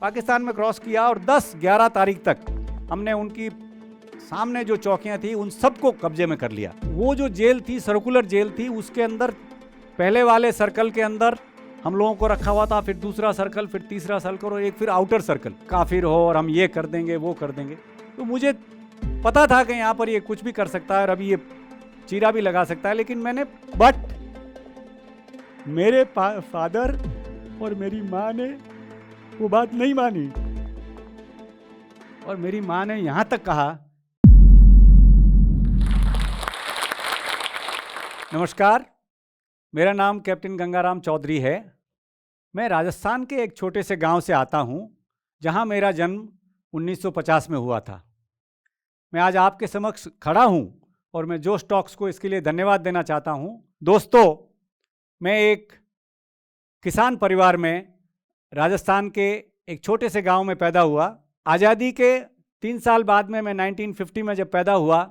पाकिस्तान में क्रॉस किया और 10-11 तारीख तक हमने उनकी सामने जो चौकियां थी उन सबको कब्जे में कर लिया। वो जो जेल थी, सर्कुलर जेल थी, उसके अंदर पहले वाले सर्कल के अंदर हम लोगों को रखा हुआ था, फिर दूसरा सर्कल, फिर तीसरा सर्कल और एक फिर आउटर सर्कल। काफिर हो और हम ये कर देंगे वो कर देंगे। तो मुझे पता था कि यहाँ पर ये कुछ भी कर सकता है और अभी ये चीरा भी लगा सकता है, लेकिन बट मेरे फादर और मेरी माँ ने वो बात नहीं मानी और मेरी माँ ने यहाँ तक कहा। नमस्कार, मेरा नाम कैप्टन गंगाराम चौधरी है। मैं राजस्थान के एक छोटे से गांव से आता हूं, जहां मेरा जन्म 1950 में हुआ था। मैं आज आपके समक्ष खड़ा हूं और मैं जोश टॉक्स को इसके लिए धन्यवाद देना चाहता हूं। दोस्तों, मैं एक किसान परिवार में राजस्थान के एक छोटे से गांव में पैदा हुआ। आज़ादी के 3 साल बाद में मैं 1950 में जब पैदा हुआ,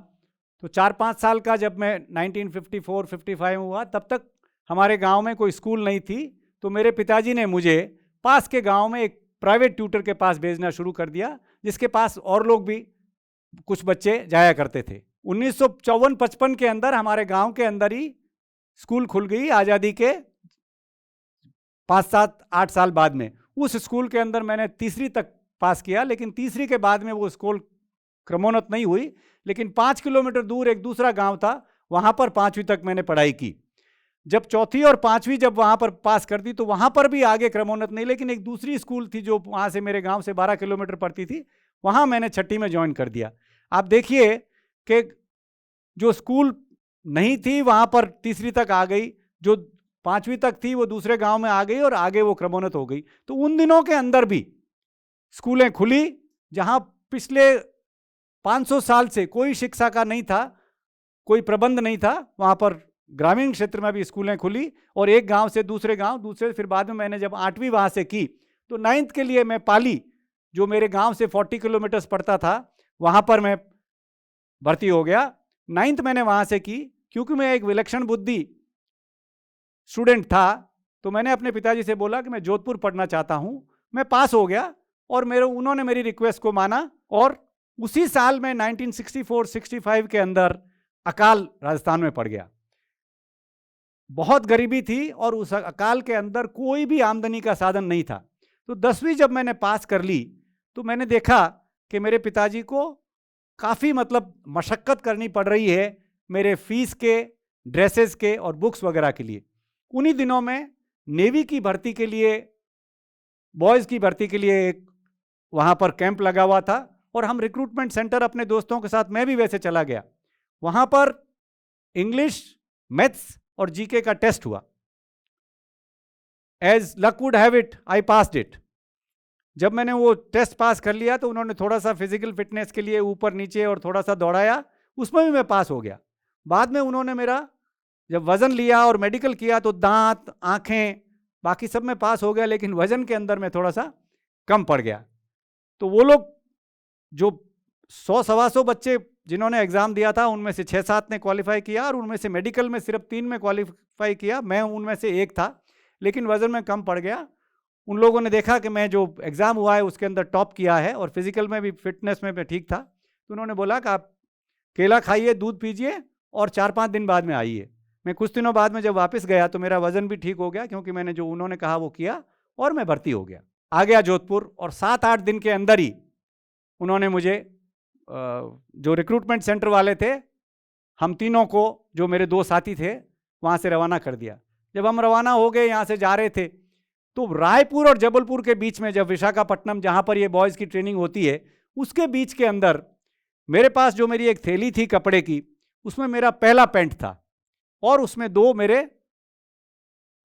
तो 4-5 साल का जब मैं 1954-55 हुआ, तब तक हमारे गांव में कोई स्कूल नहीं थी। तो मेरे पिताजी ने मुझे पास के गांव में एक प्राइवेट ट्यूटर के पास भेजना शुरू कर दिया, जिसके पास और लोग भी कुछ बच्चे जाया करते थे। 1954-55 के अंदर हमारे गांव के अंदर ही स्कूल खुल गई। आज़ादी के 5-7-8 साल बाद में उस स्कूल के अंदर मैंने तीसरी तक पास किया, लेकिन तीसरी के बाद में वो स्कूल क्रमोन्नत नहीं हुई। लेकिन 5 किलोमीटर दूर एक दूसरा गांव था, वहां पर 5वीं तक मैंने पढ़ाई की। जब चौथी और 5वीं जब वहां पर पास कर दी, तो वहां पर भी आगे क्रमोन्नत नहीं, लेकिन एक दूसरी स्कूल थी जो वहां से मेरे गांव से 12 किलोमीटर पड़ती थी, वहां मैंने छठी में ज्वाइन कर दिया। आप देखिए कि जो स्कूल नहीं थी वहां पर तीसरी तक आ गई, जो 5वीं तक थी वो दूसरे गांव में आ गई और आगे वो क्रमोन्नत हो गई। तो उन दिनों के अंदर भी स्कूलें खुली, जहां पिछले 500 साल से कोई शिक्षा का नहीं था, कोई प्रबंध नहीं था। वहां पर ग्रामीण क्षेत्र में भी स्कूलें खुली और एक गांव से दूसरे गांव, दूसरे फिर बाद में मैंने जब 8वीं वहां से की, तो 9th के लिए मैं पाली, जो मेरे गांव से 40 किलोमीटर पड़ता था, वहां पर मैं भर्ती हो गया। 9th मैंने वहां से की। क्योंकि मैं एक विलक्षण बुद्धि स्टूडेंट था, तो मैंने अपने पिताजी से बोला कि मैं जोधपुर पढ़ना चाहता हूं। मैं पास हो गया और उन्होंने मेरी रिक्वेस्ट को माना और उसी साल में 1964-65 के अंदर अकाल राजस्थान में पड़ गया। बहुत गरीबी थी और उस अकाल के अंदर कोई भी आमदनी का साधन नहीं था। तो 10वीं जब मैंने पास कर ली, तो मैंने देखा कि मेरे पिताजी को काफ़ी मशक्क़त करनी पड़ रही है मेरे फीस के, ड्रेसेस के और बुक्स वगैरह के लिए। उन्हीं दिनों में नेवी की भर्ती के लिए, बॉयज़ की भर्ती के लिए एक वहाँ पर कैंप लगा हुआ था और हम रिक्रूटमेंट सेंटर अपने दोस्तों के साथ, मैं भी वैसे चला गया। वहाँ पर इंग्लिश, मैथ्स और जीके का टेस्ट हुआ। As luck would have it, I passed it. जब मैंने वो टेस्ट पास कर लिया, तो उन्होंने थोड़ा सा फिजिकल फिटनेस के लिए ऊपर नीचे और थोड़ा सा दौड़ाया, उसमें भी मैं पास हो गया। बाद में उन्होंने मेरा जब वज़न लिया और मेडिकल किया, तो दांत, आँखें, बाकी सब में पास हो गया, लेकिन वज़न के अंदर में थोड़ा सा कम पड़ गया। तो वो लोग जो 100-125 बच्चे जिन्होंने एग्ज़ाम दिया था, उनमें से 6-7 ने क्वालिफाई किया और उनमें से मेडिकल में सिर्फ 3 में क्वालिफाई किया। मैं उनमें से एक था, लेकिन वज़न में कम पड़ गया। उन लोगों ने देखा कि मैं जो एग्ज़ाम हुआ है उसके अंदर टॉप किया है और फिजिकल में भी, फिटनेस में भी ठीक था, तो उन्होंने बोला कि आप केला खाइए, दूध पीजिए और 4-5 दिन बाद में आइए। मैं कुछ दिनों बाद में जब वापस गया, तो मेरा वज़न भी ठीक हो गया, क्योंकि मैंने जो उन्होंने कहा वो किया और मैं भर्ती हो गया। आ गया जोधपुर और 7-8 दिन के अंदर ही उन्होंने मुझे, जो रिक्रूटमेंट सेंटर वाले थे, हम तीनों को, जो मेरे 2 साथी थे, वहाँ से रवाना कर दिया। जब हम रवाना हो गए, यहाँ से जा रहे थे, तो रायपुर और जबलपुर के बीच में, जब विशाखापट्टनम जहाँ पर ये बॉयज़ की ट्रेनिंग होती है, उसके बीच के अंदर मेरे पास जो मेरी एक थैली थी कपड़े की, उसमें मेरा पहला पैंट था और उसमें 2 मेरे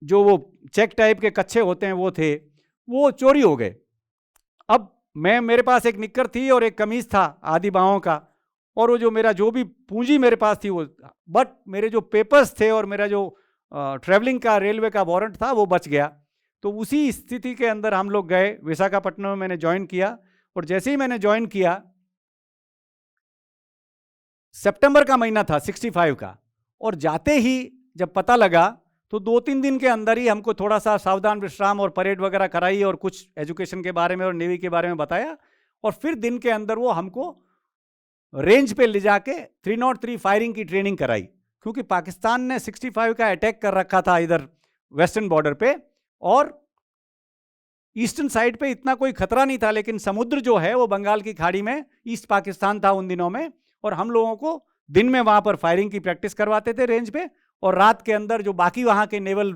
जो वो चेक टाइप के कच्छे होते हैं वो थे, वो चोरी हो गए। अब मेरे पास एक निक्कर थी और एक कमीज था आधी बाहों का, और वो जो मेरा जो भी पूंजी मेरे पास थी वो, बट मेरे जो पेपर्स थे और मेरा जो ट्रैवलिंग का रेलवे का वारंट था वो बच गया। तो उसी स्थिति के अंदर हम लोग गए विशाखापट्टनम में, मैंने ज्वाइन किया और जैसे ही मैंने ज्वाइन किया, सितंबर का महीना था 65 का, और जाते ही जब पता लगा, तो 2-3 दिन के अंदर ही हमको थोड़ा सा सावधान विश्राम और परेड वगैरह कराई और कुछ एजुकेशन के बारे में और नेवी के बारे में बताया, और फिर दिन के अंदर वो हमको रेंज पे ले जाके 303 फायरिंग की ट्रेनिंग कराई, क्योंकि पाकिस्तान ने 65 का अटैक कर रखा था इधर वेस्टर्न बॉर्डर पे, और ईस्टर्न साइड पे इतना कोई खतरा नहीं था, लेकिन समुद्र जो है वो बंगाल की खाड़ी में ईस्ट पाकिस्तान था उन दिनों में, और हम लोगों को दिन में वहां पर फायरिंग की प्रैक्टिस करवाते थे रेंज पे, और रात के अंदर जो बाकी वहां के नेवल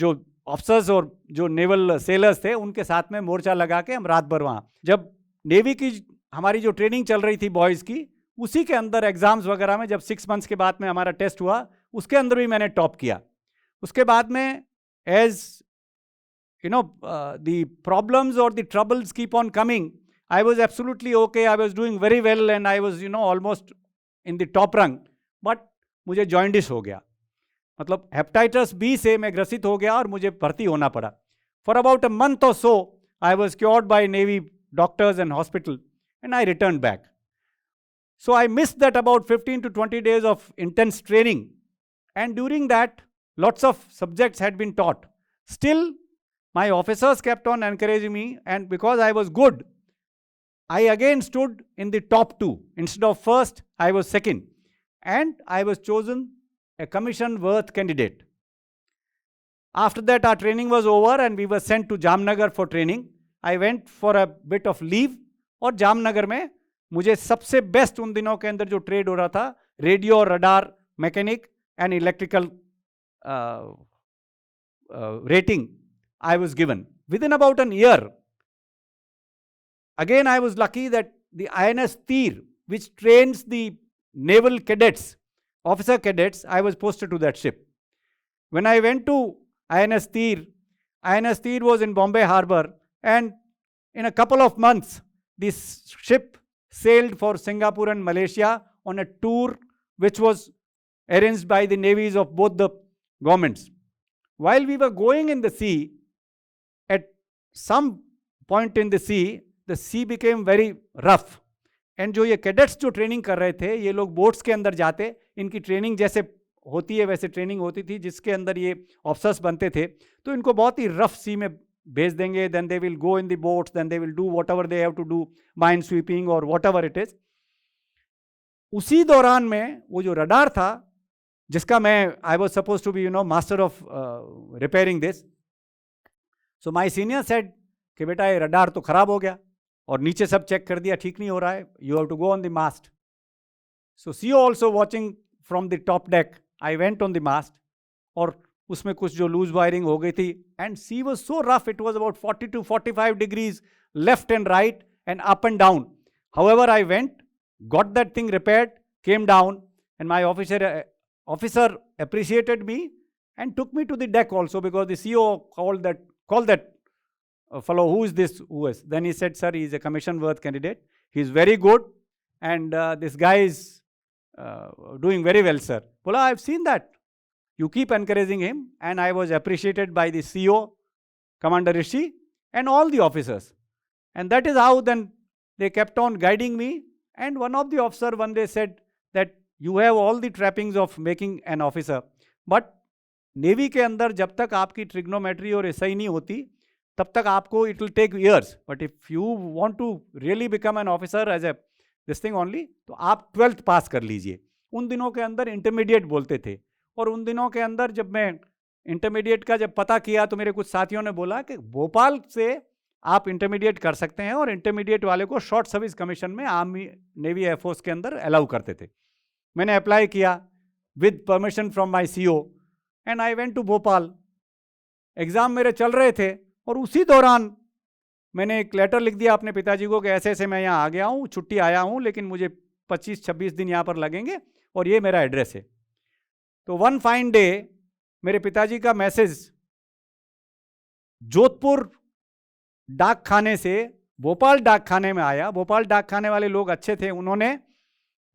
जो ऑफिसर्स और जो नेवल सेलर्स थे उनके साथ में मोर्चा लगा के हम रात भर वहां, जब नेवी की हमारी जो ट्रेनिंग चल रही थी बॉयज़ की, उसी के अंदर एग्जाम्स वगैरह में जब 6 मंथ्स के बाद में हमारा टेस्ट हुआ, उसके अंदर भी मैंने टॉप किया। उसके बाद में as you know the problems or the troubles keep on coming, I was absolutely okay, I was doing very well and I was almost in the top rung, but मुझे जॉइंडिस हो गया, मतलब hepatitis B से मैं ग्रसित हो गया और मुझे भर्ती होना पड़ा। फॉर अबाउट अ मंथ और so I was cured by navy doctors and hospital and I return back. So I missed that about 15 to 20 days of intense training, and during that lots of subjects had been taught. Still my officers kept on encouraging me, and because I was good, I again stood in the top 2. Instead of first, I was second, and I was chosen a commission worth candidate. After that our training was over and we were sent to Jamnagar for training. I went for a bit of leave, और जामनगर में मुझे सबसे best उन दिनों के अंदर जो trade हो रहा था, रेडियो और radar mechanic and electrical rating I was given. Within about an year, again I was lucky that the INS Tir, which trains the naval cadets, officer cadets, I was posted to that ship. When I went to INS Tir was in Bombay Harbour, and in a couple of months, this ship sailed for Singapore and Malaysia on a tour which was arranged by the navies of both the governments. While we were going in the sea, at some point in the sea became very rough. And जो ये cadets जो training कर रहे थे, ये लोग boats के अंदर जाते, इनकी ट्रेनिंग जैसे होती है वैसे ट्रेनिंग होती थी, जिसके अंदर ये ऑफिसर्स बनते थे, तो इनको बहुत ही रफ सी में भेज देंगे, then they will go in the boats, then they will do whatever they have to do, mine sweeping or whatever it is. उसी दौरान में वो जो रडार था, जिसका मैं I was supposed to be master of repairing this. So my senior said कि बेटा ये रडार तो खराब हो गया और नीचे सब चेक कर दिया, ठीक नहीं हो रहा है, you have to go on the mast. So CO also watching from the top deck, I went on the mast, और उसमें कुछ जो लूज वायरिंग हो गई थी, and sea was so rough, it was about 40 to 45 degrees left and right and up and down. However, I went, got that thing repaired, came down, and my officer appreciated me and took me to the deck also, because the CO called that fellow, who is this, who is? Then he said, sir, he is a commission worth candidate, he is very good, and this guy is doing very well, sir. Bola, I have seen that. You keep encouraging him, and I was appreciated by the CO, Commander Rishi, and all the officers. And that is how then they kept on guiding me. And one of the officer one day said that you have all the trappings of making an officer, but navy के अंदर जब तक आपकी trigonometry और SI नहीं होती, तब तक आपको it will take years, but if you want to really become an officer as a this thing only, तो आप 12th पास कर लीजिए. उन दिनों के अंदर इंटरमीडिएट बोलते थे, और उन दिनों के अंदर जब मैं इंटरमीडिएट का जब पता किया तो मेरे कुछ साथियों ने बोला कि भोपाल से आप इंटरमीडिएट कर सकते हैं, और इंटरमीडिएट वाले को शॉर्ट सर्विस कमीशन में आर्मी नेवी एयरफोर्स के अंदर अलाउ करते थे. मैंने अप्लाई किया with permission from my CO, and I went to Bhopal. Exam मेरे चल रहे थे, और उसी दौरान मैंने एक लेटर लिख दिया अपने पिताजी को कि ऐसे ऐसे मैं यहाँ आ गया हूँ, छुट्टी आया हूँ, लेकिन मुझे 25-26 दिन यहाँ पर लगेंगे और ये मेरा एड्रेस है. तो वन फाइन डे मेरे पिताजी का मैसेज जोधपुर डाक खाने से भोपाल डाक खाने में आया. भोपाल डाक खाने वाले लोग अच्छे थे, उन्होंने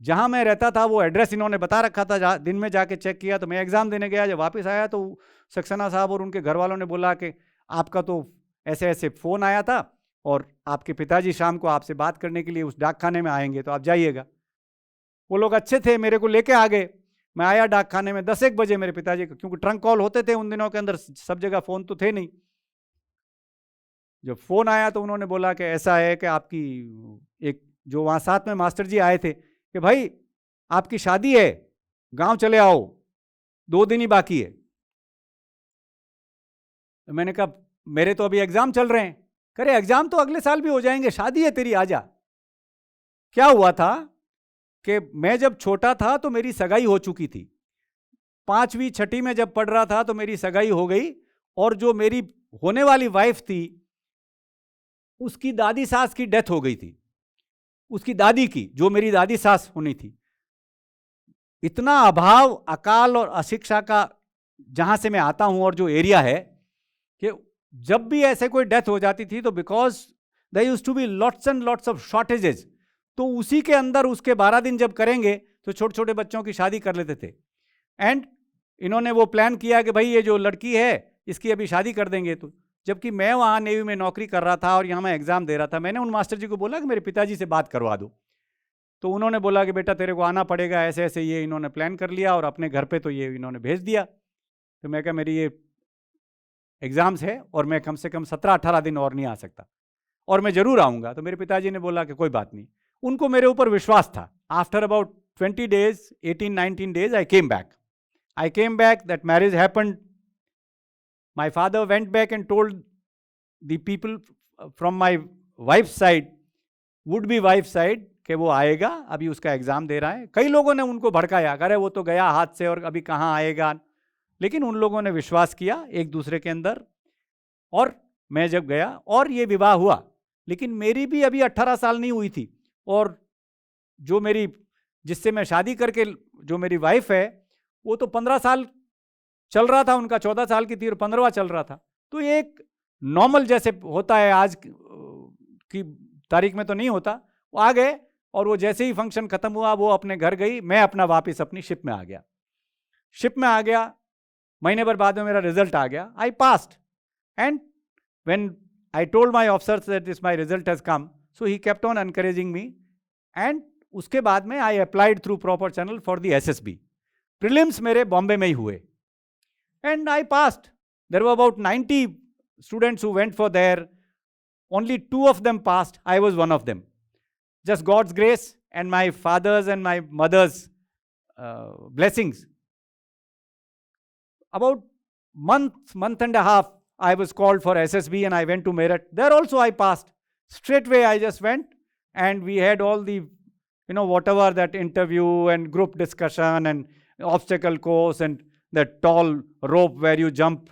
जहाँ मैं रहता था वो एड्रेस इन्होंने बता रखा था. दिन में जाके चेक किया तो मैं एग्ज़ाम देने गया. जब वापस आया तो सक्सेना साहब और उनके घर वालों ने बोला कि आपका तो ऐसे ऐसे फ़ोन आया था और आपके पिताजी शाम को आपसे बात करने के लिए उस डाक खाने में आएंगे, तो आप जाइएगा. वो लोग अच्छे थे, मेरे को लेके आ गए. मैं आया डाक खाने में 10-1 बजे मेरे पिताजी को, क्योंकि ट्रंक कॉल होते थे उन दिनों के अंदर, सब जगह फ़ोन तो थे नहीं। जब फ़ोन आया तो उन्होंने बोला कि ऐसा है कि आपकी, एक जो वहाँ साथ में मास्टर जी आए थे, कि भाई आपकी शादी है, गांव चले आओ, 2 दिन ही बाकी है। मैंने कहा मेरे तो अभी एग्ज़ाम चल रहे हैं। करे एग्ज़ाम तो अगले साल भी हो जाएंगे, शादी है तेरी, आजा। क्या हुआ था कि मैं जब छोटा था तो मेरी सगाई हो चुकी थी, 5वीं 6ठी में जब पढ़ रहा था तो मेरी सगाई हो गई, और जो मेरी होने वाली वाइफ थी उसकी दादी सास की डेथ हो गई थी, उसकी दादी की, जो मेरी दादी सास होनी थी। इतना अभाव, अकाल और अशिक्षा का जहां से मैं आता हूं और जो एरिया है, कि जब भी ऐसे कोई डेथ हो जाती थी तो because there used to be lots and lots of shortages, तो उसी के अंदर उसके 12 दिन जब करेंगे तो छोटे छोटे बच्चों की शादी कर लेते थे। एंड इन्होंने वो प्लान किया कि भाई ये जो लड़की है इसकी अभी शादी कर देंगे। तो जबकि मैं वहाँ नेवी में नौकरी कर रहा था और यहाँ मैं एग्ज़ाम दे रहा था, मैंने उन मास्टर जी को बोला कि मेरे पिताजी से बात करवा दो। तो उन्होंने बोला कि बेटा तेरे को आना पड़ेगा, ऐसे ऐसे ये इन्होंने प्लान कर लिया और अपने घर पे तो ये इन्होंने भेज दिया। तो मैं कहा मेरी ये एग्ज़ाम्स है और मैं कम से कम 17-18 दिन और नहीं आ सकता, और मैं ज़रूर आऊँगा। तो मेरे पिताजी ने बोला कि कोई बात नहीं, उनको मेरे ऊपर विश्वास था। After about 20 days, 18-19 days, I came back. That marriage happened. My father went back and told the people from my wife's side, would be wife's side, कि वो आएगा, अभी उसका एग्ज़ाम दे रहा है। कई लोगों ने उनको भड़काया, अरे वो तो गया हाथ से और अभी कहाँ आएगा, लेकिन उन लोगों ने विश्वास किया एक दूसरे के अंदर। और मैं जब गया और ये विवाह हुआ, लेकिन मेरी भी अभी 18 साल नहीं हुई थी, और जो मेरी, जिससे मैं शादी करके, जो मेरी वाइफ है, वो तो 15 साल चल रहा था, उनका 14 साल की थी और 15वां चल रहा था। तो ये एक नॉर्मल जैसे होता है आज की तारीख में तो नहीं होता। वो आ गए और वो जैसे ही फंक्शन खत्म हुआ वो अपने घर गई, मैं अपना वापस अपनी शिप में आ गया। शिप में आ गया, महीने भर बाद में मेरा रिजल्ट आ गया, I passed. And when I told my officers that this my result has come, so he kept on encouraging me. And उसके बाद में I applied through proper channel for the SSB. Prelims मेरे बॉम्बे में ही हुए and I passed. There were about 90 students who went for there. Only 2 of them passed. I was one of them. Just God's grace and my father's and my mother's blessings. About month and a half, I was called for SSB and I went to Meerut. There also I passed. Straightway I just went and we had all the, whatever that interview and group discussion and obstacle course and that tall rope where you jump,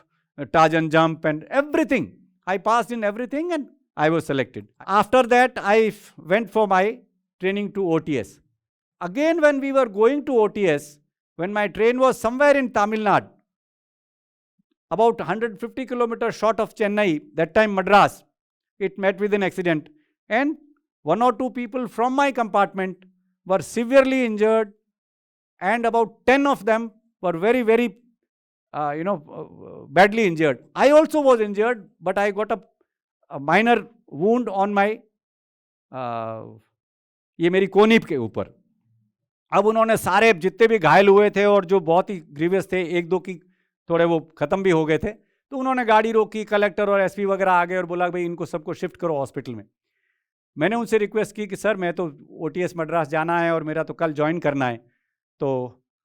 Tarzan jump and everything. I passed in everything and I was selected. After that, I went for my training to OTS. Again, when we were going to OTS, when my train was somewhere in Tamil Nadu, about 150 kilometers short of Chennai, that time Madras, it met with an accident. And 1 or 2 people from my compartment were severely injured, and about 10 of them were very, very, badly injured. I also was injured, but I got a minor wound on my, ये मेरी कोनीप के ऊपर। अब उन्होंने सारे जितने भी घायल हुए थे और जो बहुत ही ग्रीवियस थे, 1-2 की थोड़े वो ख़त्म भी हो गए थे, तो उन्होंने गाड़ी रोकी, कलेक्टर और एसपी वगैरह आ गए और बोला भाई इनको सबको शिफ्ट करो हॉस्पिटल में। मैंने उनसे रिक्वेस्ट की कि सर मैं तो OTS मद्रास जाना है और मेरा तो कल ज्वाइन करना है। तो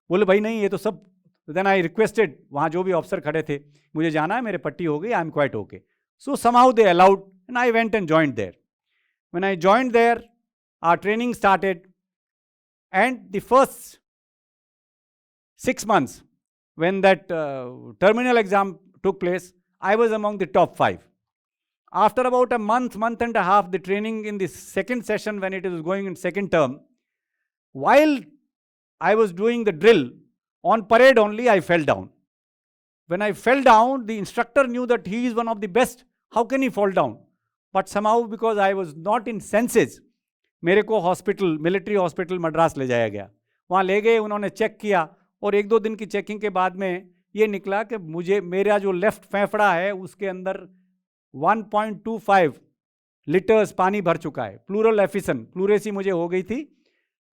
बोले भाई नहीं, ये तो सब। देन आई रिक्वेस्टेड, वहाँ जो भी ऑफिसर खड़े थे, मुझे जाना है, मेरे पट्टी हो गई, I am quite okay. So somehow they allowed and I went and joined there. When I joined there, our training started and the first 6 months when that terminal exam took place, I was among the top 5. After about a month and a half, the training in the second session, when it was going in second term, while I was doing the drill, on parade only, I fell down. When I fell down, the instructor knew that he is one of the best. How can he fall down? But somehow, because I was not in senses, मेरे को hospital, military hospital Madras ले जाया गया। वहाँ ले गए, उन्होंने check किया और 1-2 दिन की चेकिंग के बाद में ये निकला कि मुझे, मेरा जो लेफ्ट फेफड़ा है उसके अंदर 1.25 लीटर्स पानी भर चुका है। प्लूरल एफिसन, प्लूरेसी मुझे हो गई थी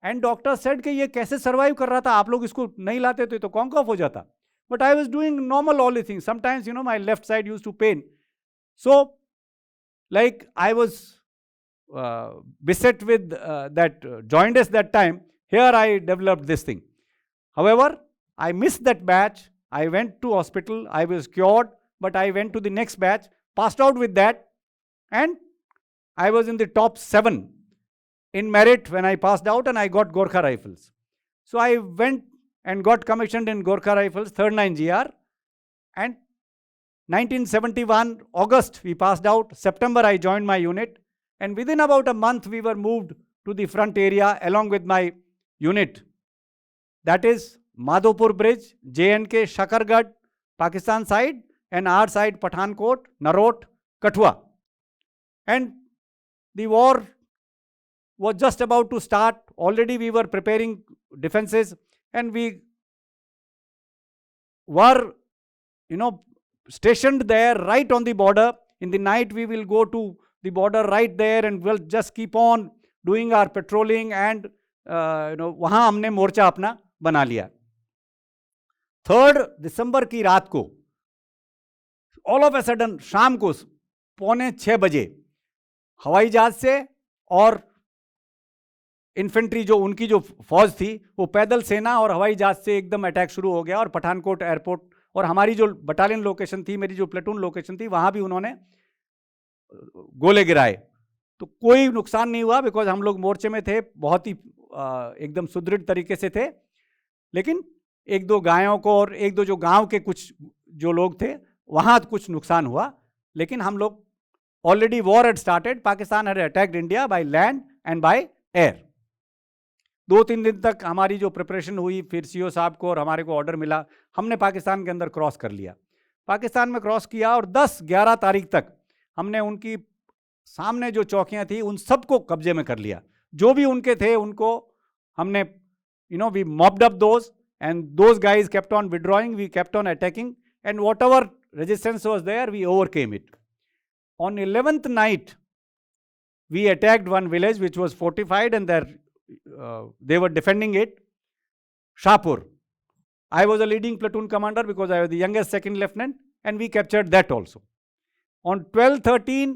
एंड डॉक्टर सेड कि ये कैसे सर्वाइव कर रहा था, आप लोग इसको नहीं लाते तो ये तो कॉन्क ऑफ हो जाता. But I was doing normal all things. Sometimes my left side use to pain. So like I was beset with that jaundice that time. Here I developed this thing. However, I missed that batch. I went to hospital. I was cured, but I went to the next batch, passed out with that, and I was in the top 7 in merit when I passed out, and I got Gorkha Rifles. So I went and got commissioned in Gorkha Rifles, 3rd 9 GR, and 1971 August we passed out. September I joined my unit. And within about a month, we were moved to the front area along with my unit. That is Madhopur Bridge, J&K, Shakargarh, Pakistan side, and our side, Pathankot, Narot, Kathua. And the war was just about to start. Already we were preparing defenses, and we were, stationed there right on the border. In the night, we will go to the border right there and we'll just keep on doing our patrolling and वहाँ हमने मोर्चा अपना बना लिया. 3rd दिसंबर की रात को all of a sudden शाम को 5:45 बजे हवाई जहाज से और इन्फेंट्री जो उनकी जो फौज थी वो पैदल सेना और हवाई जहाज से एकदम अटैक शुरू हो गया. और पठानकोट एयरपोर्ट और हमारी जो बटालियन लोकेशन थी, मेरी जो प्लेटून लोकेशन थी, वहाँ भी उन्होंने गोले गिराए. तो कोई नुकसान नहीं हुआ बिकॉज हम लोग मोर्चे में थे, बहुत ही एकदम सुदृढ़ तरीके से थे. लेकिन 1-2 गायों को और 1-2 जो गांव के कुछ जो लोग थे वहाँ कुछ नुकसान हुआ. लेकिन हम लोग already war had started. Pakistan had attacked India by land and by air. 2-3 दिन तक हमारी जो प्रिपरेशन हुई, फिर सीओ साहब को और हमारे को ऑर्डर मिला, हमने पाकिस्तान के अंदर क्रॉस कर लिया. पाकिस्तान में क्रॉस किया और 10-11 तारीख तक हमने उनकी सामने जो चौकियां थी उन सबको कब्जे में कर लिया. जो भी उनके थे उनको हमने we mopped up those and those guys kept on withdrawing, we kept on attacking and whatever resistance was there we overcame it. On 11th night we attacked one village which was fortified and they were defending it. Shahpur. I was a leading platoon commander because I was the youngest second lieutenant, and we captured that also. On 12/13,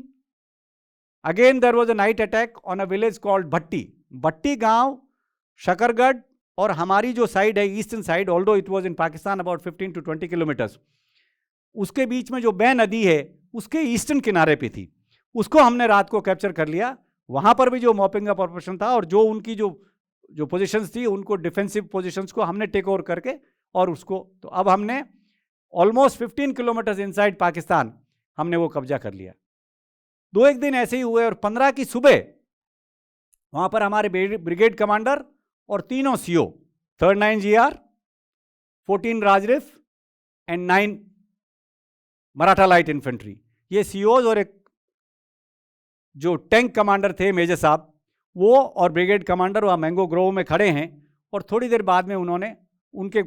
again there was a night attack on a village called Bhatti. Bhatti गांव, Shakargarh और हमारी जो side है eastern side, although it was in Pakistan about 15 to 20 kilometres, उसके बीच में जो बै नदी है उसके ईस्टर्न किनारे पे थी. उसको हमने रात को कैप्चर कर लिया. वहाँ पर भी जो मॉपिंग अप ऑपरेशन था और जो उनकी जो पोजीशंस थी उनको डिफेंसिव पोजीशंस को हमने टेक ओवर करके और उसको, तो अब हमने ऑलमोस्ट 15 किलोमीटर्स इनसाइड पाकिस्तान हमने वो कब्जा कर लिया. 2-1 दिन ऐसे ही हुए और 15 की सुबह वहाँ पर हमारे ब्रिगेड कमांडर और तीनों CO, 3rd 9 GR, 14 Raj Rif and 9 Maratha light infantry, ये सीओज और एक जो टैंक कमांडर थे मेजर साहब, वो और ब्रिगेड कमांडर वहाँ मैंगो ग्रोव में खड़े हैं. और थोड़ी देर बाद में उन्होंने, उनके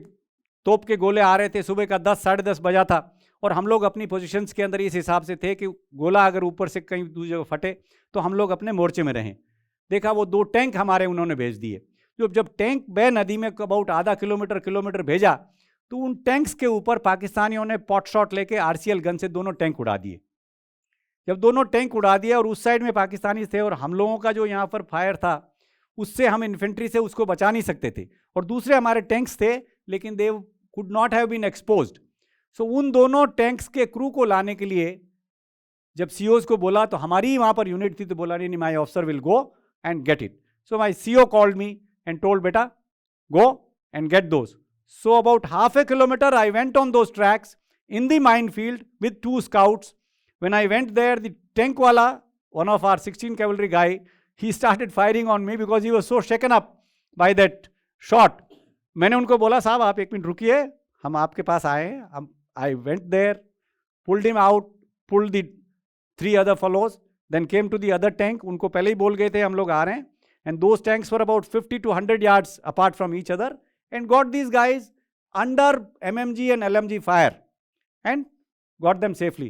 तोप के गोले आ रहे थे. सुबह का 10 साढ़े 10 बजा था और हम लोग अपनी पोजीशंस के अंदर इस हिसाब से थे कि गोला अगर ऊपर से कहीं दूसरी जगह फटे तो हम लोग अपने मोर्चे में रहें. देखा वो 2 टैंक हमारे उन्होंने भेज दिए. जब टैंक बै नदी में अबाउट आधा किलोमीटर भेजा तो उन टैंक्स के ऊपर पाकिस्तानियों ने पॉट शॉट लेके RCL गन से दोनों टैंक उड़ा दिए. जब दोनों टैंक उड़ा दिया और उस साइड में पाकिस्तानी थे और हम लोगों का जो यहाँ पर फायर था उससे हम इन्फेंट्री से उसको बचा नहीं सकते थे, और दूसरे हमारे टैंक्स थे लेकिन they could not have been exposed. So उन दोनों टैंक्स के क्रू को लाने के लिए जब सीओज को बोला तो हमारी वहाँ पर यूनिट थी, तो बोला नहीं, my officer will go and get it. So my CO called me and told, बेटा go and get those. So about half a kilometer I went on those tracks in the minefield with 2 scouts. When I went there, the tank wala, one of our 16 cavalry guy, he started firing on me because he was so shaken up by that shot. मैंने उनको बोला, साहब आप 1 minute रुकिए, हम आपके पास आए हैं. I went there, pulled him out, pulled the 3 other fellows, then came to the other tank. उनको पहले ही बोल गए थे हम लोग आ रहे हैं. And those tanks were about 50 to 100 yards apart from each other, and got these guys under MMG and LMG fire and got them safely.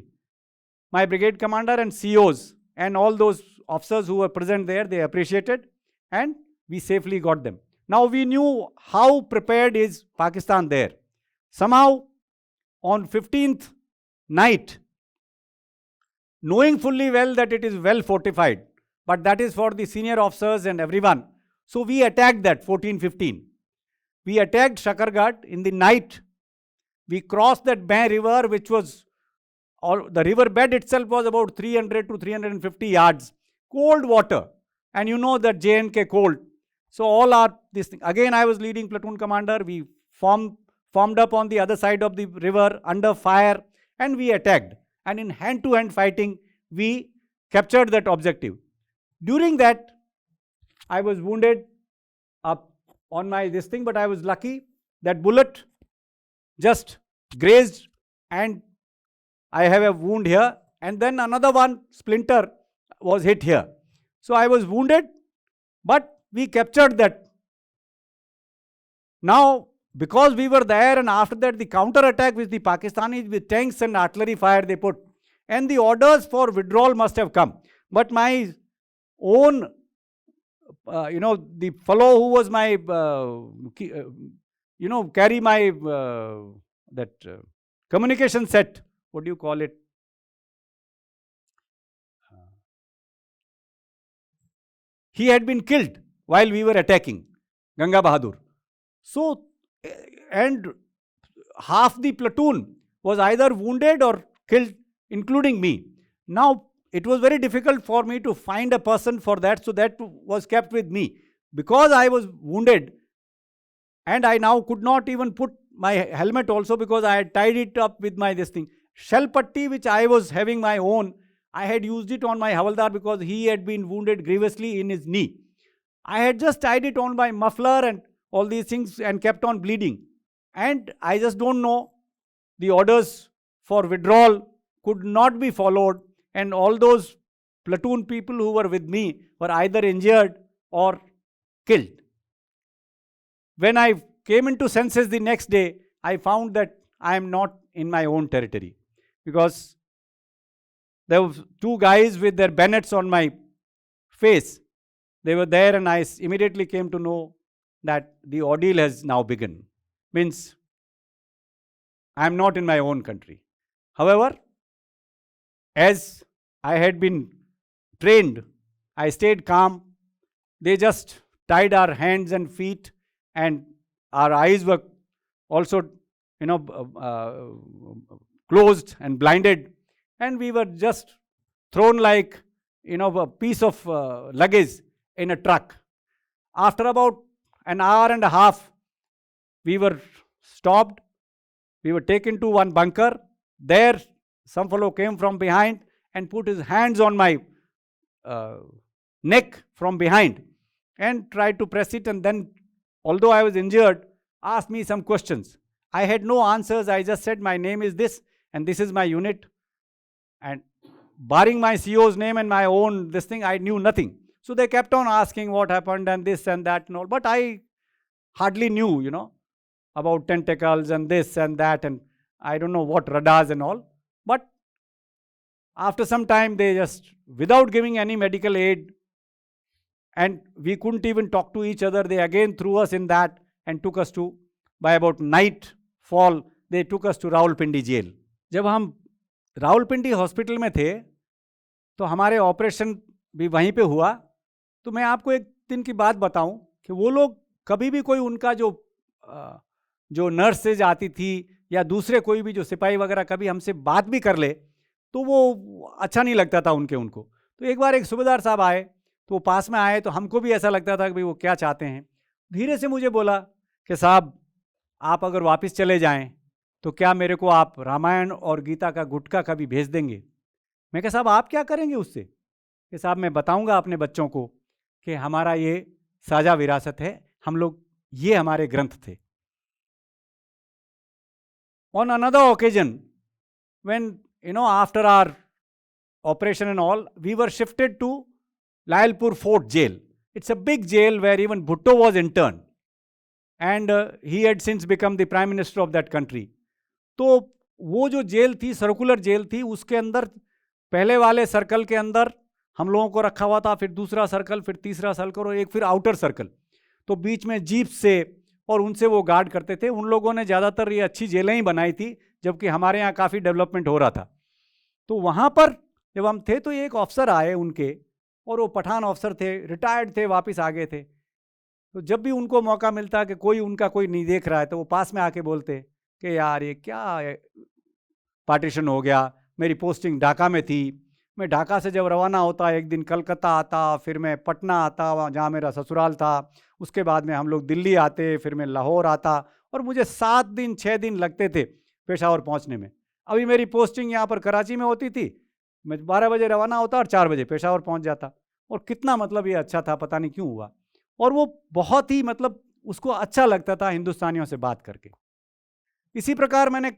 My brigade commander and COs and all those officers who were present there, they appreciated, and we safely got them. Now we knew how prepared is Pakistan there. Somehow on 15th night, knowing fully well that it is well fortified, but that is for the senior officers and everyone. So we attacked that 14-15. We attacked Shakarghat in the night. We crossed that Bain river, which was, the river bed itself was about 300 to 350 yards. Cold water. And you know that J&K cold. So all our, this thing. Again, I was leading platoon commander. We formed up on the other side of the river under fire, and we attacked. And in hand-to-hand fighting, we captured that objective. During that, I was wounded up on my this thing, but I was lucky that bullet just grazed and I have a wound here, and then another one splinter was hit here. So I was wounded, but we captured that. Now, because we were there, and after that the counter attack with the Pakistanis with tanks and artillery fire they put, and the orders for withdrawal must have come. But my own, the fellow who was my, carry my, communication set, what do you call it? He had been killed while we were attacking, Ganga Bahadur. So, and half the platoon was either wounded or killed, including me. Now, it was very difficult for me to find a person for that, so that was kept with me. Because I was wounded, and I now could not even put my helmet also, because I had tied it up with my this thing. Shell putty, which I was having my own, I had used it on my Havaldar because he had been wounded grievously in his knee. I had just tied it on my muffler and all these things and kept on bleeding. And I just don't know, the orders for withdrawal could not be followed, and all those platoon people who were with me were either injured or killed. When I came into senses the next day, I found that I am not in my own territory, because there were two guys with their bayonets on my face. They were there, and I immediately came to know that the ordeal has now begun. Means I am not in my own country. However, as I had been trained, I stayed calm. They just tied our hands and feet, and our eyes were also, closed and blinded, and we were just thrown like, a piece of luggage in a truck. After about an hour and a half, we were stopped. We were taken to one bunker. There, some fellow came from behind and put his hands on my neck from behind and tried to press it, and then, although I was injured, asked me some questions. I had no answers. I just said, my name is this, and this is my unit. And barring my CO's name and my own this thing, I knew nothing. So they kept on asking what happened and this and that and all. But I hardly knew, about tentacles and this and that, and I don't know what radars and all. But after some time, they just, without giving any medical aid, and we couldn't even talk to each other, they again threw us in that and took us to, by about nightfall, they took us to Rawalpindi jail. जब हम Rawalpindi hospital में थे, तो हमारे operation भी वहीं पे हुआ. तो मैं आपको एक दिन की बात बताऊं कि वो लोग कभी भी कोई उनका जो नर्सेज आती थी या दूसरे कोई भी जो सिपाही वगैरह कभी हमसे बात भी कर ले, तो वो अच्छा नहीं लगता था उनको. तो एक बार एक सूबेदार साहब आए, तो वो पास में आए, तो हमको भी ऐसा लगता था कि भाई वो क्या चाहते हैं. धीरे से मुझे बोला कि साहब, आप अगर वापस चले जाएं तो क्या मेरे को आप रामायण और गीता का गुटखा कभी भेज देंगे? मैं कहा, साहब आप क्या करेंगे उससे? कि साहब मैं बताऊंगा अपने बच्चों को कि हमारा ये साझा विरासत है, हम लोग, ये हमारे ग्रंथ थे. On another occasion, when, after our operation and all, we were shifted to Layalpur Fort jail. It's a big jail where even Bhutto was interned. And he had since become the prime minister of that country. तो वो जो jail थी, circular jail थी, उसके अंदर पहले वाले circle के अंदर हम लोगों को रखा हुआ था, फिर दूसरा सर्कल, फिर तीसरा सर्कल और एक फिर आउटर सर्कल। तो बीच में जीप से और उनसे वो गार्ड करते थे। उन लोगों ने ज़्यादातर ये अच्छी जेलें ही बनाई थी, जबकि हमारे यहाँ काफ़ी डेवलपमेंट हो रहा था। तो वहाँ पर जब हम थे तो एक ऑफिसर आए उनके, और वो पठान ऑफिसर थे, रिटायर्ड थे, वापस आ गए थे। तो जब भी उनको मौका मिलता कि कोई उनका कोई नहीं देख रहा है, तो वो पास में आके बोलते कि यार ये क्या पार्टीशन हो गया। मेरी पोस्टिंग ढाका में थी, मैं ढाका से जब रवाना होता एक दिन कलकत्ता आता, फिर मैं पटना आता वहाँ जहाँ मेरा ससुराल था, उसके बाद में हम लोग दिल्ली आते, फिर मैं लाहौर आता, और मुझे 7 दिन 6 दिन लगते थे पेशावर पहुँचने में। अभी मेरी पोस्टिंग यहाँ पर कराची में होती थी, मैं 12 बजे रवाना होता और 4 बजे पेशावर पहुँच जाता। और कितना मतलब ये अच्छा था, पता नहीं क्यों हुआ। और वो बहुत ही मतलब उसको अच्छा लगता था हिंदुस्तानियों से बात करके। इसी प्रकार मैंने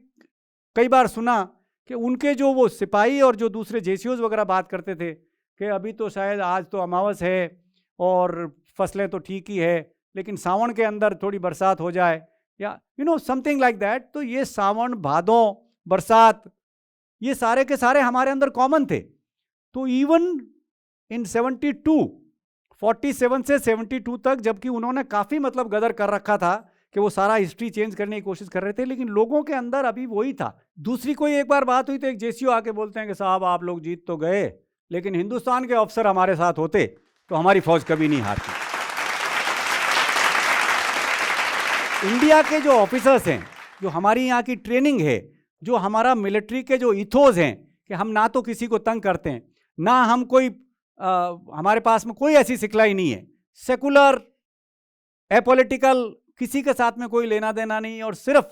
कई बार सुना कि उनके जो वो सिपाही और जो दूसरे जेसीओज वगैरह बात करते थे कि अभी तो शायद आज तो अमावस है और फसलें तो ठीक ही है, लेकिन सावन के अंदर थोड़ी बरसात हो जाए, या समथिंग लाइक दैट। तो ये सावन, भादों, बरसात, ये सारे के सारे हमारे अंदर कॉमन थे। तो इवन इन 47 से 72 तक, जबकि उन्होंने काफ़ी मतलब गदर कर रखा था कि वो सारा हिस्ट्री चेंज करने की कोशिश कर रहे थे, लेकिन लोगों के अंदर अभी वही था। दूसरी कोई एक बार बात हुई तो एक जेसीओ आके बोलते हैं कि साहब आप लोग जीत तो गए, लेकिन हिंदुस्तान के अफसर हमारे साथ होते तो हमारी फौज कभी नहीं हारती। इंडिया के जो ऑफिसर्स हैं, जो हमारी यहाँ की ट्रेनिंग है, जो हमारा मिलिट्री के जो इथोस हैं कि हम ना तो किसी को तंग करते हैं, ना हम कोई हमारे पास में कोई ऐसी सिखलाई नहीं है, सेकुलर, एपॉलिटिकल, किसी के साथ में कोई लेना देना नहीं। और सिर्फ,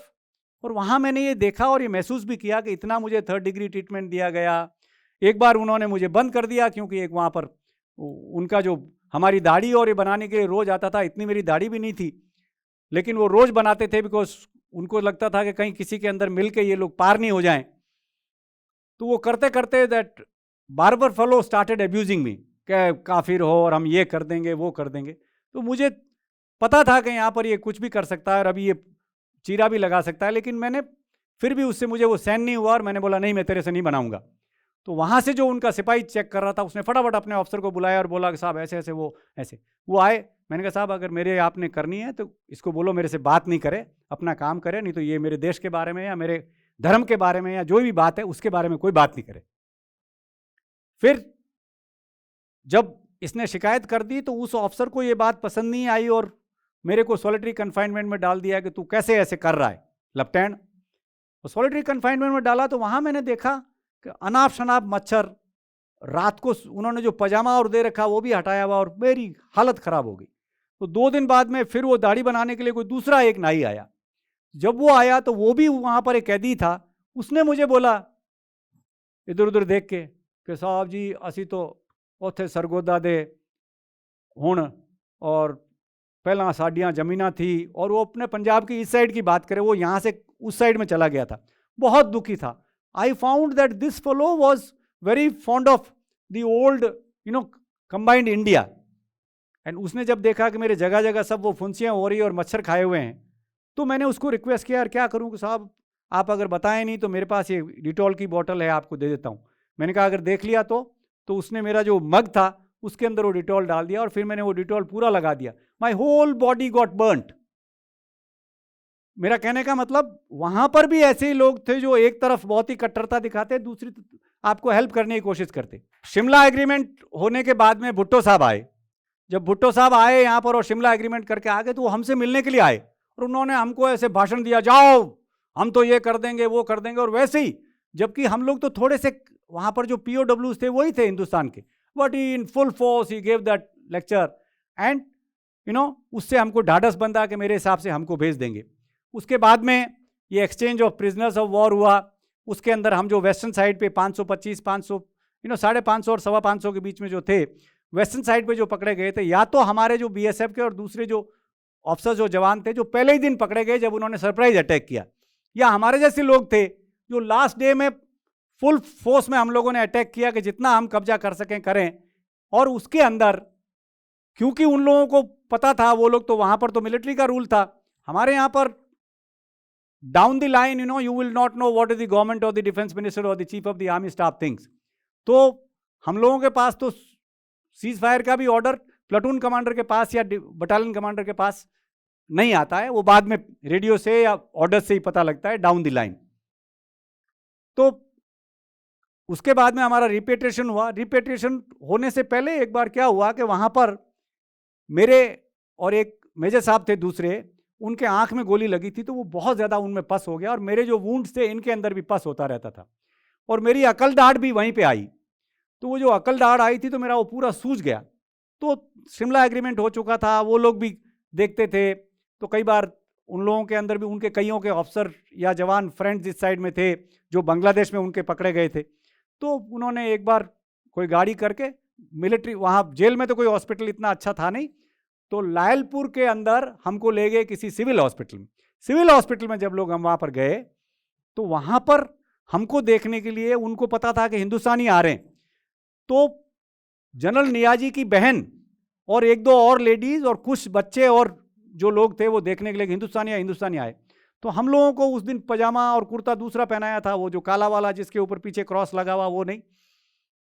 और वहाँ मैंने ये देखा और ये महसूस भी किया कि इतना मुझे 3rd डिग्री ट्रीटमेंट दिया गया। एक बार उन्होंने मुझे बंद कर दिया क्योंकि एक वहाँ पर उनका जो हमारी दाढ़ी और ये बनाने के लिए रोज़ आता था, इतनी मेरी दाढ़ी भी नहीं थी, लेकिन वो रोज़ बनाते थे बिकॉज उनको लगता था कि कहीं किसी के अंदर मिल के ये लोग पार नहीं हो जाएं। तो वो करते करते that barber fellow started abusing me कि काफिर हो और हम ये कर देंगे वो कर देंगे। तो मुझे पता था कि यहाँ पर ये कुछ भी कर सकता है और अभी ये चीरा भी लगा सकता है, लेकिन मैंने फिर भी उससे मुझे वो सहन नहीं हुआ और मैंने बोला नहीं, मैं तेरे से नहीं बनाऊंगा। तो वहाँ से जो उनका सिपाही चेक कर रहा था, उसने फटाफट अपने ऑफिसर को बुलाया और बोला कि साहब ऐसे ऐसे वो आए। मैंने कहा साहब अगर मेरे आपने करनी है तो इसको बोलो मेरे से बात नहीं करे, अपना काम करे, नहीं तो ये मेरे देश के बारे में या मेरे धर्म के बारे में या जो भी बात है उसके बारे में कोई बात नहीं करे। फिर जब इसने शिकायत कर दी तो उस ऑफिसर को ये बात पसंद नहीं आई और मेरे को सॉलिटरी कन्फाइनमेंट में डाल दिया कि तू कैसे ऐसे कर रहा है लेफ्टिनेंट। तो सॉलिटरी कन्फाइनमेंट में डाला तो वहाँ मैंने देखा कि अनाप शनाप मच्छर, रात को उन्होंने जो पजामा और दे रखा वो भी हटाया हुआ, और मेरी हालत ख़राब हो गई। तो 2 दिन बाद में फिर वो दाढ़ी बनाने के लिए कोई दूसरा एक नाई आया। जब वो आया तो वो भी वहाँ पर एक कैदी था, उसने मुझे बोला इधर उधर देख के कि साहब जी असी तो उत्थे सरगोदा दे हुण और पहला साड़ियाँ जमीना थी, और वो अपने पंजाब की इस साइड की बात करे, वो यहाँ से उस साइड में चला गया था, बहुत दुखी था। I found that this fellow was very fond of the old combined India. And उसने जब देखा कि मेरे जगह जगह सब वो फुंसियाँ हो रही और मच्छर खाए हुए हैं, तो मैंने उसको रिक्वेस्ट किया यार क्या करूँ कि साहब आप अगर बताएं नहीं तो मेरे पास ये डिटॉल की बोतल है, आपको दे देता हूँ। मैंने कहा अगर देख लिया तो उसने मेरा जो मग था उसके अंदर वो डिटॉल डाल दिया और फिर मैंने वो डिटॉल पूरा लगा दिया। My whole body got burnt. मेरा कहने का मतलब वहां पर भी ऐसे ही लोग थे जो एक तरफ बहुत ही कट्टरता दिखाते, दूसरी आपको हेल्प करने की कोशिश करते। शिमला एग्रीमेंट होने के बाद में भुट्टो साहब आए। जब भुट्टो साहब आए यहाँ पर और शिमला एग्रीमेंट करके आ गए तो वो हमसे मिलने के लिए आए और उन्होंने हमको ऐसे भाषण दिया, जाओ हम तो ये कर देंगे वो कर देंगे। और वैसे ही जबकि हम लोग तो थोड़े से वहाँ पर जो POWs थे वही थे हिंदुस्तान के, but in full force he gave that lecture and उससे हमको ढाढ़स बंधा कि मेरे हिसाब से हमको भेज देंगे। उसके बाद में ये exchange of prisoners of war हुआ। उसके अंदर हम जो वेस्टर्न साइड पे 525, 500 550 और 525 के बीच में जो थे वेस्टर्न साइड पे जो पकड़े गए थे, या तो हमारे जो BSF के और दूसरे जो ऑफिसर जो जवान थे जो पहले ही दिन पकड़े गए जब उन्होंने सरप्राइज अटैक किया, या हमारे जैसे लोग थे जो लास्ट डे में फुल फोर्स में हम लोगों ने अटैक किया कि जितना हम कब्जा कर सकें करें। और उसके अंदर क्योंकि उन लोगों को पता था, वो लोग तो वहां पर तो मिलिट्री का रूल था, हमारे यहाँ पर down the line you will not know what is the government और द डिफेंस मिनिस्टर और the chief of the army staff things. तो हम लोगों के पास तो सीज फायर का भी ऑर्डर प्लाटून कमांडर के पास या बटालियन कमांडर के पास नहीं आता है, वो बाद में रेडियो से या ऑर्डर से ही पता लगता है डाउन द लाइन। तो उसके बाद में हमारा रिपेट्रिएशन हुआ। रिपेट्रिएशन होने से पहले एक बार क्या हुआ कि वहां पर मेरे और एक मेजर साहब थे दूसरे, उनके आंख में गोली लगी थी, तो वो बहुत ज़्यादा उनमें पस हो गया, और मेरे जो वुंड्स थे इनके अंदर भी पस होता रहता था, और मेरी अकल दाढ़ भी वहीं पे आई। तो वो जो अकल दाढ़ आई थी तो मेरा वो पूरा सूज गया। तो शिमला एग्रीमेंट हो चुका था, वो लोग भी देखते थे, तो कई बार उन लोगों के अंदर भी उनके कईयों के ऑफिसर या जवान फ्रेंड्स इस साइड में थे जो बांग्लादेश में उनके पकड़े गए थे। तो उन्होंने एक बार कोई गाड़ी करके मिलिट्री, वहाँ जेल में तो कोई हॉस्पिटल इतना अच्छा था नहीं, तो लायलपुर के अंदर हमको ले गए किसी सिविल हॉस्पिटल में। सिविल हॉस्पिटल में जब लोग हम वहाँ पर गए तो वहाँ पर हमको देखने के लिए, उनको पता था कि हिंदुस्तानी आ रहे हैं, तो जनरल नियाजी की बहन और एक दो और लेडीज और कुछ बच्चे और जो लोग थे वो देखने के लिए हिंदुस्तानी आए। तो हम लोगों को उस दिन पजामा और कुर्ता दूसरा पहनाया था, वो जो काला वाला जिसके ऊपर पीछे क्रॉस लगा हुआ वो नहीं।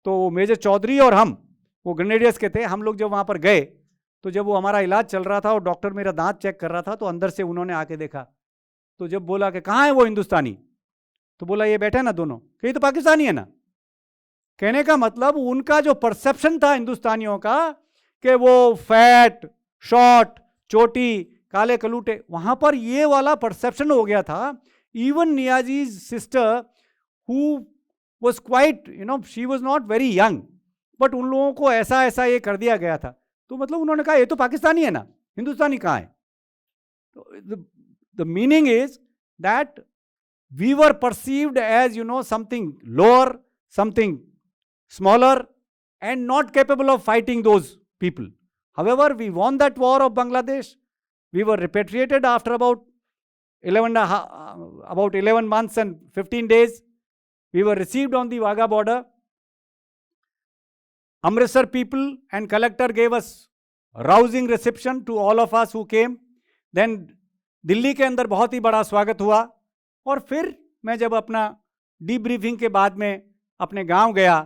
तो मेजर चौधरी और हम, वो ग्रेनेडियर्स के थे, हम लोग जब वहाँ पर गए तो जब वो हमारा इलाज चल रहा था और डॉक्टर मेरा दांत चेक कर रहा था, तो अंदर से उन्होंने आके देखा। तो जब बोला कि कहाँ है वो हिंदुस्तानी, तो बोला ये बैठे ना दोनों, कि ये तो पाकिस्तानी है ना। कहने का मतलब उनका जो परसेप्शन था हिंदुस्तानियों का कि वो फैट, शॉर्ट, चोटी, काले कलूटे, वहां पर ये वाला परसेप्शन हो गया था। Even Niazi's sister who was quite, she was not very young, but उन लोगों को ऐसा ऐसा ये कर दिया गया था। तो मतलब उन्होंने कहा ये तो पाकिस्तानी है ना, हिंदुस्तानी कहाँ है। तो the meaning is that we were perceived as something lower, something smaller, and not capable of fighting those people. However, we won that war of Bangladesh. We were repatriated after about 11 months and 15 days. We were received on the Wagah border. Amritsar people and collector gave us rousing reception to all of us who came. Then Delhi के अंदर बहुत ही बड़ा स्वागत हुआ। और फिर मैं जब अपना डीब्रीफिंग के बाद में अपने गांव गया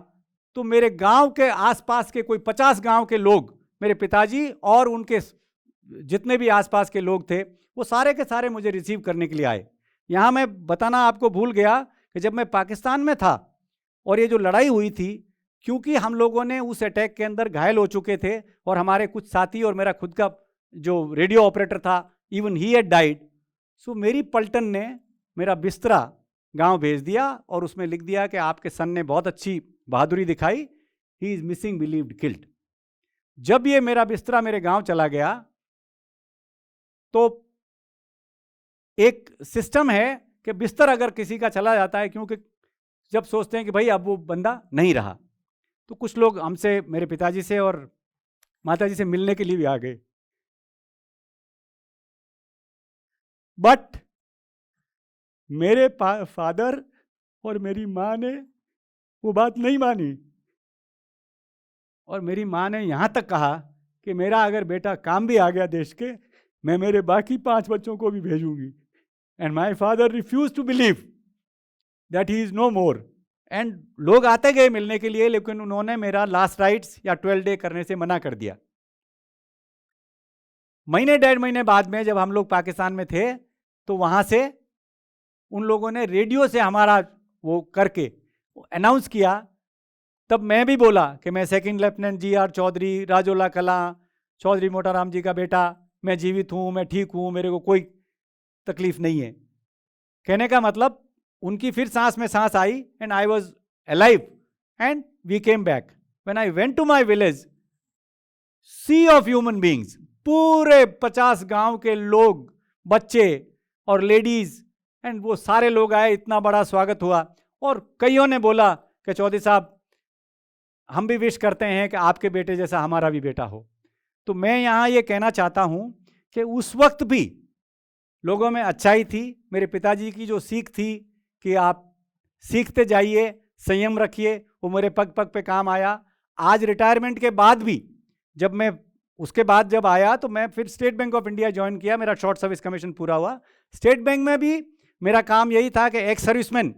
तो मेरे गांव के आसपास के कोई 50 गांव के लोग, मेरे पिताजी और उनके जितने भी आसपास के लोग थे, वो सारे के सारे मुझे रिसीव करने के लिए आए। यहाँ मैं बताना आपको भूल गया कि जब मैं पाकिस्तान में था और ये जो लड़ाई हुई थी, क्योंकि हम लोगों ने उस अटैक के अंदर घायल हो चुके थे और हमारे कुछ साथी और मेरा खुद का जो रेडियो ऑपरेटर था, इवन ही हैड डाइड, सो मेरी पलटन ने मेरा बिस्तरा गांव भेज दिया और उसमें लिख दिया कि आपके सन ने बहुत अच्छी बहादुरी दिखाई, he is missing believed killed. जब ये मेरा बिस्तरा मेरे गांव चला गया तो एक सिस्टम है कि बिस्तर अगर किसी का चला जाता है, क्योंकि जब सोचते हैं कि भाई अब वो बंदा नहीं रहा, तो कुछ लोग हमसे, मेरे पिताजी से और माताजी से मिलने के लिए भी आ गए, बट मेरे फादर और मेरी माँ ने वो बात नहीं मानी। और मेरी माँ ने यहाँ तक कहा कि मेरा अगर बेटा काम भी आ गया देश के, मैं मेरे बाकी 5 बच्चों को भी भेजूंगी। And my father refuse to believe that he is no more. And लोग आते गए मिलने के लिए, लेकिन उन्होंने मेरा लास्ट राइट्स या 12 डे करने से मना कर दिया। महीने 1.5 महीने बाद में जब हम लोग पाकिस्तान में थे तो वहाँ से उन लोगों ने रेडियो से हमारा वो करके अनाउंस किया। तब मैं भी बोला कि मैं सेकंड लेफ्टिनेंट GR चौधरी, राजोला कला चौधरी मोटाराम जी का बेटा, मैं जीवित हूँ, मैं ठीक हूँ, मेरे को कोई तकलीफ नहीं है। कहने का मतलब उनकी फिर सांस में सांस आई, and I was alive and we came back. When I went to my village, sea of human beings, पूरे 50 गांव के लोग, बच्चे और लेडीज, एंड वो सारे लोग आए, इतना बड़ा स्वागत हुआ। और कईयों ने बोला कि चौधरी साहब हम भी विश करते हैं कि आपके बेटे जैसा हमारा भी बेटा हो। तो मैं यहाँ ये कहना चाहता हूँ कि उस वक्त भी लोगों में अच्छाई थी। मेरे पिताजी की जो सीख थी कि आप सीखते जाइए, संयम रखिए, वो मेरे पग पग पे काम आया। आज रिटायरमेंट के बाद भी जब मैं उसके बाद जब आया तो मैं फिर state bank of India join किया, मेरा शॉर्ट सर्विस कमीशन पूरा हुआ। स्टेट बैंक में भी मेरा काम यही था कि ex serviceman,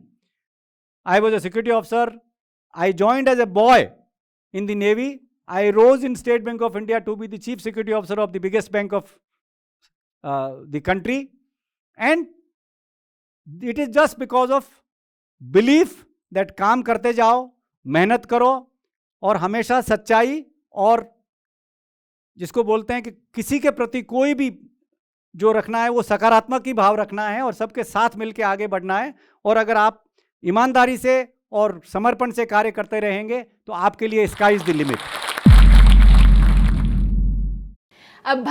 I was a security officer, I joined as a boy in the Navy. I rose in State Bank of India to be the Chief Security Officer of the biggest bank of the country, and it is just because of belief that काम करते जाओ, मेहनत करो और हमेशा सच्चाई और जिसको बोलते हैं कि किसी के प्रति कोई भी जो रखना है वो सकारात्मक ही भाव रखना है और सबके साथ मिलकर आगे बढ़ना है। और अगर आप ईमानदारी से और समर्पण से कार्य करते रहेंगे तो आपके लिए स्काई इज द लिमिट। अब